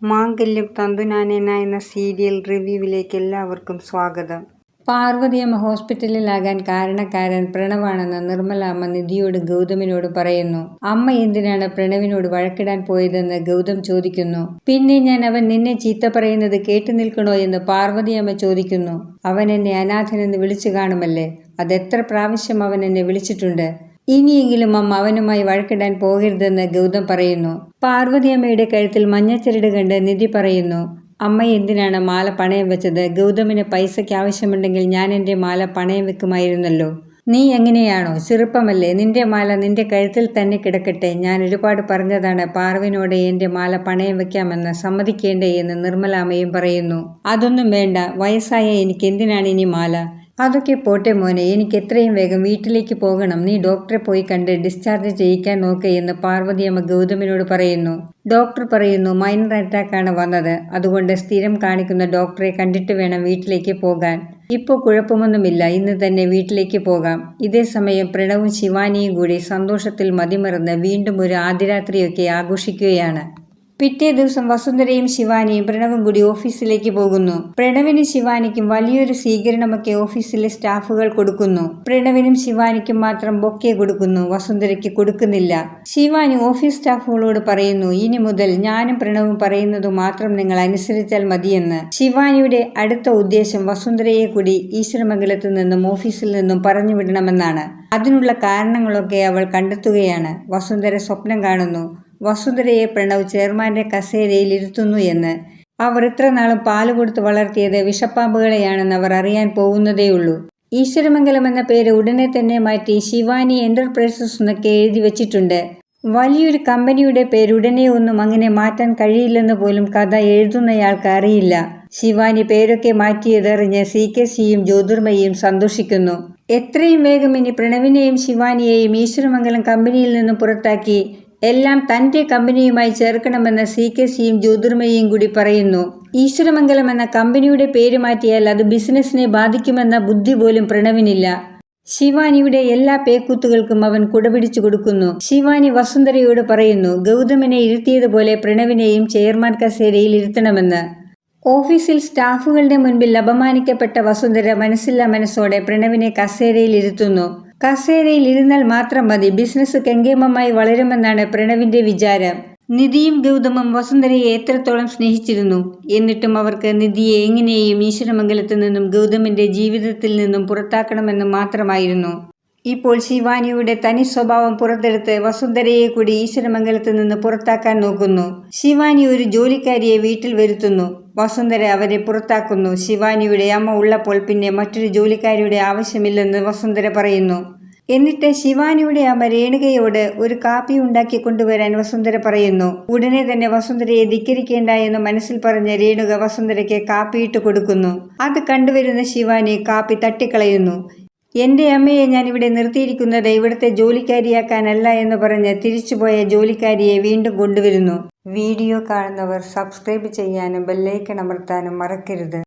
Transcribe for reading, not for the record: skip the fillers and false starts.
മാംഗല്യം തന്തുനാനേന എന്ന സീരിയൽ റിവ്യൂവിലേക്ക് എല്ലാവർക്കും സ്വാഗതം. പാർവതിയമ്മ ഹോസ്പിറ്റലിലാകാൻ കാരണക്കാരൻ പ്രണവാണെന്ന് നിർമ്മലാമ്മ നിധിയോട് ഗൗതമിനോട് പറയുന്നു. അമ്മ എന്തിനാണ് പ്രണവിനോട് വഴക്കിടാൻ പോയതെന്ന് ഗൗതം ചോദിക്കുന്നു. പിന്നെ ഞാൻ അവൻ നിന്നെ ചീത്ത പറയുന്നത് കേട്ടു നിൽക്കണോ എന്ന് പാർവതിയമ്മ ചോദിക്കുന്നു. അവൻ എന്നെ അനാഥനെന്ന് വിളിച്ചു കാണുമല്ലേ? അതെത്ര പ്രാവശ്യം അവൻ എന്നെ വിളിച്ചിട്ടുണ്ട്. ഇനിയെങ്കിലും അമ്മ അവനുമായി വഴക്കിടാൻ പോകരുതെന്ന് ഗൗതം പറയുന്നു. പാർവതിയമ്മയുടെ കഴുത്തിൽ മഞ്ഞച്ചരട് കണ്ട് നിധി പറയുന്നു, അമ്മ എന്തിനാണ് മാല പണയം വെച്ചത്? ഗൗതമിന് പൈസയ്ക്ക് ആവശ്യമുണ്ടെങ്കിൽ ഞാൻ എൻ്റെ മാല പണയം വെക്കുമായിരുന്നല്ലോ. നീ എങ്ങനെയാണോ? ചെറുപ്പമല്ലേ, നിന്റെ മാല നിന്റെ കഴുത്തിൽ തന്നെ കിടക്കട്ടെ. ഞാൻ ഒരുപാട് പറഞ്ഞതാണ് പാർവിനോട് എൻ്റെ മാല പണയം വെക്കാമെന്ന്, സമ്മതിക്കേണ്ടേ എന്ന് നിർമ്മലാമ്മയും പറയുന്നു. അതൊന്നും വേണ്ട, വയസ്സായ എനിക്ക് എന്തിനാണ് ഇനി മാല? അതൊക്കെ പോട്ടെ മോനെ, എനിക്ക് എത്രയും വേഗം വീട്ടിലേക്ക് പോകണം. നീ ഡോക്ടറെ പോയി കണ്ട് ഡിസ്ചാർജ് ചെയ്യിക്കാൻ നോക്ക് എന്ന് പാർവതിയമ്മ ഗൗതമിനോട് പറയുന്നു. ഡോക്ടർ പറയുന്നു, മൈനർ അറ്റാക്കാണ് വന്നത്, അതുകൊണ്ട് സ്ഥിരം കാണിക്കുന്ന ഡോക്ടറെ കണ്ടിട്ട് വേണം വീട്ടിലേക്ക് പോകാൻ. ഇപ്പോൾ കുഴപ്പമൊന്നുമില്ല, ഇന്ന് തന്നെ വീട്ടിലേക്ക് പോകാം. ഇതേ സമയം പ്രണവും ശിവാനിയും കൂടി സന്തോഷത്തിൽ മതിമറന്ന് വീണ്ടും ഒരു ആദ്യരാത്രിയൊക്കെ ആഘോഷിക്കുകയാണ്. പിറ്റേ ദിവസം വസുന്ധരയും ശിവാനിയും പ്രണവും കൂടി ഓഫീസിലേക്ക് പോകുന്നു. പ്രണവിനും ശിവാനിക്കും വലിയൊരു സ്വീകരണമൊക്കെ ഓഫീസിലെ സ്റ്റാഫുകൾ കൊടുക്കുന്നു. പ്രണവിനും ശിവാനിക്കും മാത്രം ബൊക്കെ കൊടുക്കുന്നു, വസുന്ധരയ്ക്ക് കൊടുക്കുന്നില്ല. ശിവാനി ഓഫീസ് സ്റ്റാഫുകളോട് പറയുന്നു, ഇനി മുതൽ ഞാനും പ്രണവും പറയുന്നത് മാത്രം നിങ്ങൾ അനുസരിച്ചാൽ മതിയെന്ന്. ശിവാനിയുടെ അടുത്ത ഉദ്ദേശം വസുന്ധരയെ കൂടി ഈശ്വരമംഗലത്ത് നിന്നും ഓഫീസിൽ നിന്നും പറഞ്ഞു വിടണമെന്നാണ്. അതിനുള്ള കാരണങ്ങളൊക്കെ അവൾ കണ്ടെത്തുകയാണ്. വസുന്ധര സ്വപ്നം കാണുന്നു, വസുന്ധരയെ പ്രണവ് ചെയർമാന്റെ കസേരയിൽ ഇരുത്തുന്നു എന്ന്. അവർ ഇത്ര നാളും പാല് കൊടുത്ത് വളർത്തിയത് വിഷപ്പാമ്പുകളെയാണെന്ന് അവർ അറിയാൻ പോകുന്നതേയുള്ളൂ. ഈശ്വരമംഗലം എന്ന പേര് ഉടനെ തന്നെ മാറ്റി ശിവാനി എന്റർപ്രൈസസ് എന്നൊക്കെ എഴുതി വെച്ചിട്ടുണ്ട്. വലിയൊരു കമ്പനിയുടെ പേര് ഉടനെ ഒന്നും അങ്ങനെ മാറ്റാൻ കഴിയില്ലെന്ന് പോലും കഥ എഴുതുന്നയാൾക്ക് അറിയില്ല. ശിവാനി പേരൊക്കെ മാറ്റിയതറിഞ്ഞ് CKCയും ജ്യോതിർമയും സന്തോഷിക്കുന്നു. എത്രയും വേഗം ഇനി പ്രണവിനെയും ശിവാനിയെയും ഈശ്വരമംഗലം കമ്പനിയിൽ നിന്നും പുറത്താക്കി എല്ലാം തൻ്റെ കമ്പനിയുമായി ചേർക്കണമെന്ന് CKCയും ജ്യോതിർമയും കൂടി പറയുന്നു. ഈശ്വരമംഗലം എന്ന കമ്പനിയുടെ പേര് മാറ്റിയാൽ അത് ബിസിനസ്സിനെ ബാധിക്കുമെന്ന ബുദ്ധി പോലും പ്രണവിനില്ല. ശിവാനിയുടെ എല്ലാ പേക്കൂത്തുകൾക്കും അവൻ കുടപിടിച്ചു കൊടുക്കുന്നു. ശിവാനി വസുന്ധരയോട് പറയുന്നു, ഗൗതമിനെ ഇരുത്തിയതുപോലെ പ്രണവിനെയും ചെയർമാൻ കസേരയിൽ ഇരുത്തണമെന്ന്. ഓഫീസിൽ സ്റ്റാഫുകളുടെ മുൻപിൽ അപമാനിക്കപ്പെട്ട വസുന്ധര മനസ്സില്ലാ മനസ്സോടെ പ്രണവിനെ കസേരയിൽ ഇരുത്തുന്നു. കസേരയിൽ ഇരുന്നാൽ മാത്രം മതി, ബിസിനസ് കെങ്കേമമായി വളരുമെന്നാണ് പ്രണവിന്റെ വിചാരം. നിധിയും ഗൗതമും വസുന്ധരയെ എത്രത്തോളം സ്നേഹിച്ചിരുന്നു. എന്നിട്ടും അവർക്ക് നിധിയെ എങ്ങനെയും ഈശ്വരമംഗലത്ത് നിന്നും ഗൗതമിന്റെ ജീവിതത്തിൽ നിന്നും പുറത്താക്കണമെന്ന് മാത്രമായിരുന്നു. ഇപ്പോൾ ശിവാനിയുടെ തനി സ്വഭാവം പുറത്തെടുത്ത് വസുന്ധരയെ കൂടി ഈശ്വരമംഗലത്ത് നിന്ന് പുറത്താക്കാൻ നോക്കുന്നു. ശിവാനി ഒരു ജോലിക്കാരിയെ വീട്ടിൽ വരുത്തുന്നു. വസുന്ധര അവരെ പുറത്താക്കുന്നു. ശിവാനിയുടെ അമ്മ ഉള്ളപ്പോൾ പിന്നെ മറ്റൊരു ജോലിക്കാരിയുടെ ആവശ്യമില്ലെന്ന് വസുന്ധര പറയുന്നു. എന്നിട്ട് ശിവാനിയുടെ അമ്മ രേണുകയോട് ഒരു കാപ്പി ഉണ്ടാക്കി കൊണ്ടുവരാൻ വസുന്ധര പറയുന്നു. ഉടനെ തന്നെ വസുന്ധരയെ ധിക്കരിക്കേണ്ട എന്ന് മനസ്സിൽ പറഞ്ഞ രേണുക വസുന്ധരയ്ക്ക് കാപ്പിയിട്ട് കൊടുക്കുന്നു. അത് കണ്ടുവരുന്ന ശിവാനി കാപ്പി തട്ടിക്കളയുന്നു. എൻ്റെ അമ്മയെ ഞാൻ ഇവിടെ നിർത്തിയിരിക്കുന്നത് ഇവിടുത്തെ ജോലിക്കാരിയാക്കാനല്ല എന്ന് പറഞ്ഞ് തിരിച്ചുപോയ ജോലിക്കാരിയെ വീണ്ടും കൊണ്ടുവരുന്നു. വീഡിയോ കാണുന്നവർ സബ്സ്ക്രൈബ് ചെയ്യാനും ബെല്ലൈക്കൺ അമർത്താനും മറക്കരുത്.